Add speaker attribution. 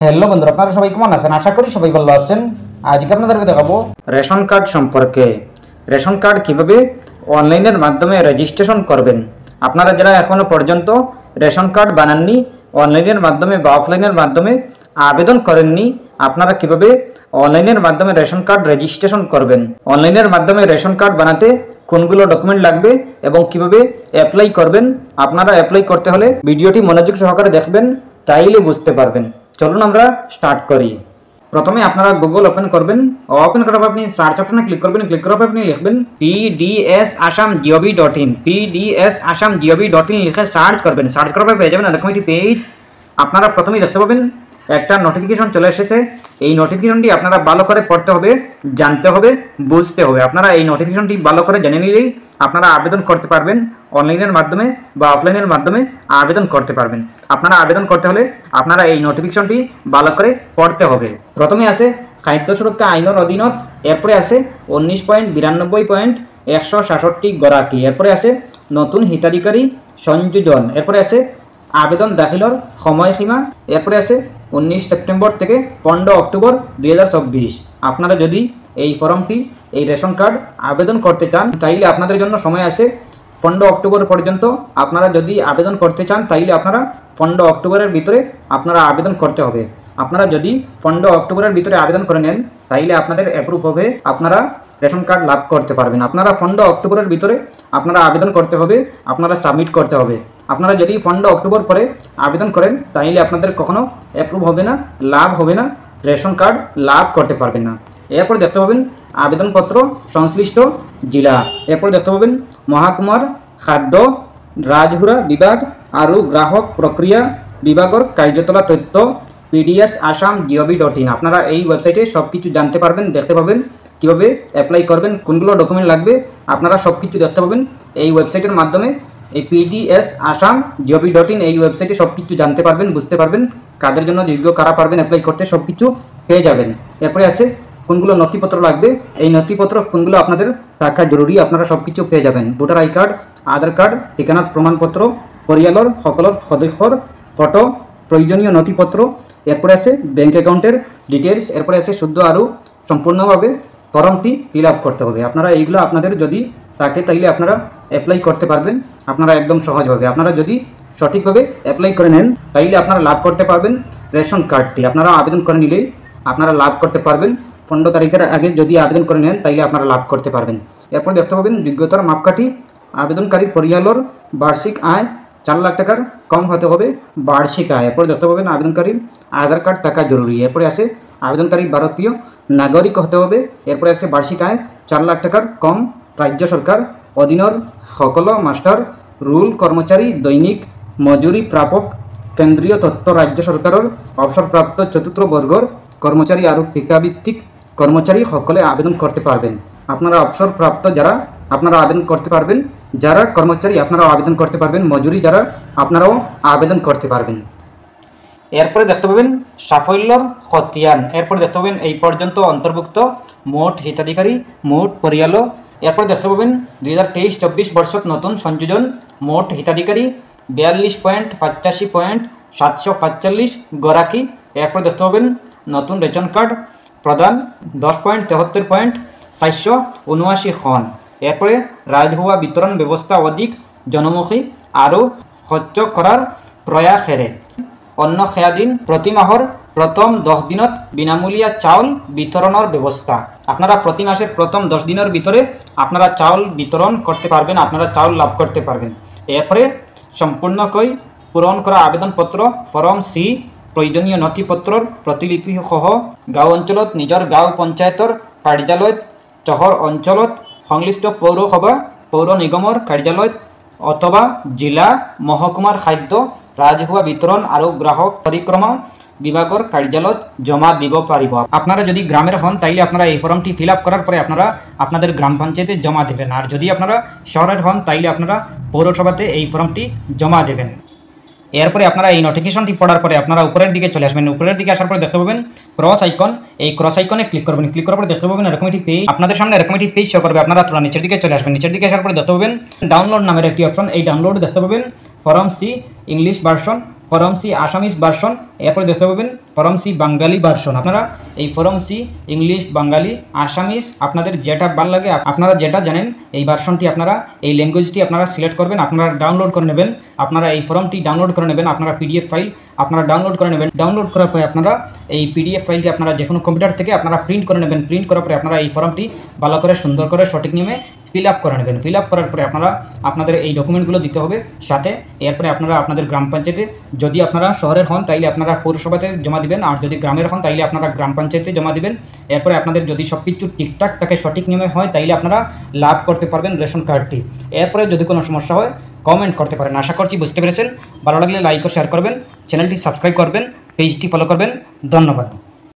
Speaker 1: Hello বন্ধুরা, আপনারা সবাই কেমন আছেন? আশা করি সবাই ভালো আছেন। আজকে আপনাদেরকে দেখাবো রেশন কার্ড সম্পর্কে। রেশন কার্ড কিভাবে অনলাইনের মাধ্যমে রেজিস্ট্রেশন করবেন। আপনারা যারা এখনো পর্যন্ত রেশন কার্ড বানাননি, অনলাইনের মাধ্যমে বা অফলাইনের মাধ্যমে আবেদন করেননি, আপনারা কিভাবে অনলাইনের মাধ্যমে রেশন কার্ড রেজিস্ট্রেশন করবেন, অনলাইনের মাধ্যমে রেশন কার্ড বানাতে কোনগুলো ডকুমেন্ট লাগবে এবং কিভাবে অ্যাপ্লাই করবেন। আপনারা অ্যাপ্লাই করতে হলে ভিডিওটি মনোযোগ সহকারে দেখবেন, তাইলে বুঝতে পারবেন। চলুন আমরা স্টার্ট করি। প্রথমে আপনারা গুগল ওপেন করবেন। ওপেন করার পর আপনি সার্চ অপশনে ক্লিক করবেন। ক্লিক করার পর আপনি লিখবেন pdsassamgov.in, pdsassamgov.in লিখে সার্চ করবেন। সার্চ করার পর পেয়ে যাবেন এরকম একটি পেজ। আপনারা প্রথমেই দেখতে পাবেন একটা নোটিফিকেশন চলে এসেছে। এই নোটিফিকেশনটি আপনারা ভালো করে পড়তে হবে, জানতে হবে, বুঝতে হবে। আপনারা এই নোটিফিকেশনটি ভালো করে জেনে নিলেই আপনারা আবেদন করতে পারবেন। অনলাইনের মাধ্যমে বা অফলাইনের মাধ্যমে আবেদন করতে পারবেন। আপনারা আবেদন করতে হলে আপনারা এই নোটিফিকেশনটি ভালো করে পড়তে হবে। প্রথমে আছে খাদ্য সুরক্ষা আইনের অধীনত, এরপরে আছে 19.92.167 গৰাকী, এরপরে আছে নতুন হিতাধিকারী সংযোজন, এরপরে আছে আবেদন দাখিলর সময়সীমা, এরপরে আছে 19 সেপ্টেম্বর থেকে 15 অক্টোবর 2024। আপনারা যদি এই ফর্মটি, এই রেশন কার্ড আবেদন করতে চান তাইলে আপনাদের জন্য সময় আছে 15 অক্টোবর পর্যন্ত। আপনারা যদি আবেদন করতে চান তাইলে আপনারা 15 অক্টোবরের ভিতরে আপনারা আবেদন করতে হবে। আপনারা যদি 15 অক্টোবরের ভিতরে আবেদন করে নেন তাইলে আপনাদের অ্যাপ্রুভ হবে, আপনারা রেশন কার্ড লাভ করতে পারবেন। আপনারা 15 অক্টোবরের ভিতরে আপনারা আবেদন করতে হবে, আপনারা সাবমিট করতে হবে। আপনারা যদি 15 অক্টোবর পরে আবেদন করেন তাইলে আপনাদের কখনো অ্যাপ্রুভ হবে না, লাভ হবে না, রেশন কার্ড লাভ করতে পারবেন না। এরপর দেখতে পাবেন আবেদনপত্র সংশ্লিষ্ট জেলা, এরপর দেখতে পাবেন মহকুমার খাদ্য রাজহুরা বিভাগ আর গ্রাহক প্রক্রিয়া বিভাগের কার্যতলা তথ্য pdsassamgov.in। আপনারা এই ওয়েবসাইটে সব কিছু জানতে পারবেন, দেখতে পাবেন কীভাবে অ্যাপ্লাই করবেন, কোনগুলো ডকুমেন্ট লাগবে, আপনারা সব কিছু দেখতে পাবেন এই ওয়েবসাইটের মাধ্যমে। এই pdsassamgov.in এই ওয়েবসাইটে সব কিছু জানতে পারবেন, বুঝতে পারবেন, কাদের জন্য যোগ্য, কারা পারবেন অ্যাপ্লাই করতে, সব কিছু পেয়ে যাবেন। এরপরে আছে কোনগুলো নথিপত্র লাগবে, এই নথিপত্র কোনগুলো আপনাদের থাকা জরুরি, আপনারা সব কিছু পেয়ে যাবেন। Voter I card, Aadhaar card, ঠিকানার প্রমাণপত্র, পরিয়ালর সকলের সদস্যর ফটো, প্রয়োজনীয় নথিপত্র, এরপরে আছে ব্যাঙ্ক অ্যাকাউন্টের ডিটেলস, এরপরে আছে শুদ্ধ আরও সম্পূর্ণভাবে ফর্মটি ফিল আপ করতে হবে। আপনারা এইগুলো আপনাদের যদি থাকে তাইলে আপনারা অ্যাপ্লাই করতে পারবেন, আপনারা একদম সহজভাবে। আপনারা যদি সঠিকভাবে অ্যাপ্লাই করে নেন তাইলে আপনারা লাভ করতে পারবেন রেশন কার্ডটি। আপনারা আবেদন করে নিলেই আপনারা লাভ করতে পারবেন। 15 তারিখের আগে যদি আবেদন করে নেন তাইলে আপনারা লাভ করতে পারবেন। এরপর দেখতে পাবেন যোগ্যতার মাপকাঠি, আবেদনকারীর পরিয়ালর বার্ষিক আয় 4 লাখ টাকার কম হতে হবে বার্ষিক আয়। এরপর দেখতে পাবেন আবেদনকারীর আধার কার্ড থাকা জরুরি। এরপরে আছে আবেদনকারী ভারতীয় নাগরিক হতে হবে। এরপরে আছে বার্ষিক আয় 4 লাখ টাকার কম, রাজ্য সরকার অধীনের সকল মাস্টার রুল কর্মচারী দৈনিক মজুরি প্রাপক, কেন্দ্রীয় তথ্য রাজ্য সরকারের অবসরপ্রাপ্ত চতুর্থ বর্গর কর্মচারী আর ঠিকাভিত্তিক কর্মচারী সকলে আবেদন করতে পারবেন। আপনারা অবসরপ্রাপ্ত যারা আপনারা আবেদন করতে পারবেন, যারা কর্মচারী আপনারাও আবেদন করতে পারবেন, মজুরি যারা আপনারাও আবেদন করতে পারবেন। এরপরে দেখতে পাবেন সাফল্যর খতিয়ান, এরপরে দেখতে পাবেন এই পর্যন্ত অন্তর্ভুক্ত মোট হিতাধিকারী, মোট পরিয়াল। এরপরে দেখতে পাবেন 2023-24 বর্ষত নতুন সংযোজন, মোট হিতাধিকারী 42.85.745 গৰাকী। এরপর দেখতে পাবেন নতুন রেশন কার্ড প্রদান 10.73.479 খন। এরপরে রাজহুয়া বিতরণ ব্যবস্থা অধিক জনমুখী আরও স্বচ্ছ করার প্রয়াসেৰে অন্ন সেয়াদিন প্রতি মাহর প্রথম 10 দিনত বিনামূলীয়া চাউল বিতরণের ব্যবস্থা। আপনারা প্রতি মাসের প্রথম 10 দিনের ভিতরে আপনারা চাউল বিতরণ করতে পারবেন, আপনারা চাউল লাভ করতে পারবেন। এরপরে সম্পূর্ণকৈ পূরণ করা আবেদনপত্র ফর্ম সি, প্রয়োজনীয় নথিপত্রর প্রতিলিপি সহ গাঁও অঞ্চলত নিজের গাঁও পঞ্চায়েতৰ কাৰ্যালয়ত, চহর অঞ্চলত সংশ্লিষ্ট পৌরসভা পৌর নিগমৰ কাৰ্যালয়ত অথবা জিলা মহকুমার খাদ্য রাজহুয়া বিতরণ আর গ্রাহক পরিক্রমা বিভাগের কার্যালয়ত জমা দিব পারিব। আপনারা যদি গ্রামের হন তাইলে আপনারা এই ফর্মটি ফিল আপ করার পরে আপনারা আপনাদের গ্রাম পঞ্চায়েতে জমা দেবেন, আর যদি আপনারা শহরের হন তাইলে আপনারা পৌরসভাতে এই ফর্মটি জমা দেবেন। এরপরে আপনারা এই নোটিফিকেশনটি পড়ার পরে আপনারা উপরের দিকে চলে আসবেন। উপরের দিকে আসার পরে দেখতে পাবেন ক্রস আইকন, এই ক্রস আইকনে ক্লিক করবেন। ক্লিক করার পরে দেখতে পাবেন এরকম একটি পেজ, আপনাদের সামনে এরকম একটি পেজ শো করবে। আপনারা তোরা নিচের দিকে চলে আসবেন। নিচের দিকে আসার পরে দেখতে পাবেন ডাউনলোড নামের একটি অপশন, এই ডাউনলোড দেখতে পাবেন form C English version form C Assamese version, এরপরে দেখতে পাবেন ফর্ম সি বাঙালি ভার্সন। আপনারা এই form C English, Bangali, Assamese আপনাদের যেটা ভালো লাগে, আপনারা যেটা জানেন এই ভার্সনটি আপনারা এই ল্যাঙ্গুয়েজটি আপনারা সিলেক্ট করবেন, আপনারা ডাউনলোড করে নেবেন। আপনারা এই ফর্মটি ডাউনলোড করে নেবেন, আপনারা পিডিএফ ফাইল আপনারা ডাউনলোড করে নেবেন। ডাউনলোড করার পরে আপনারা এই পিডিএফ ফাইলটি আপনারা যে কোনো কম্পিউটার থেকে আপনারা প্রিন্ট করে নেবেন। প্রিন্ট করার পরে আপনারা এই ফর্মটি ভালো করে সুন্দর করে সঠিক নিয়মে ফিল আপ করে নেবেন। ফিল আপ করার পরে আপনারা আপনাদের এই ডকুমেন্টগুলো দিতে হবে সাথে। এরপরে আপনারা আপনাদের গ্রাম পঞ্চায়েতে, যদি আপনারা শহরের হন তাইলে আপনারা পৌরসভাতে জমা দিবেন, আর যদি গ্রামের হন তাইলে আপনারা গ্রাম পঞ্চায়েতে জমা দিবেন। এরপরে আপনাদের যদি সব কিছু ঠিকঠাক থাকে, সঠিক নিয়মে হয়, তাইলে আপনারা লাভ করতে পারবেন রেশন কার্ডটি। এরপরে যদি কোনো সমস্যা হয় কমেন্ট করতে পারেন। আশা করছি বুঝতে পেরেছেন। ভালো লাগলে লাইক ও শেয়ার করবেন, চ্যানেলটি সাবস্ক্রাইব করবেন, পেজটি ফলো করবেন। ধন্যবাদ।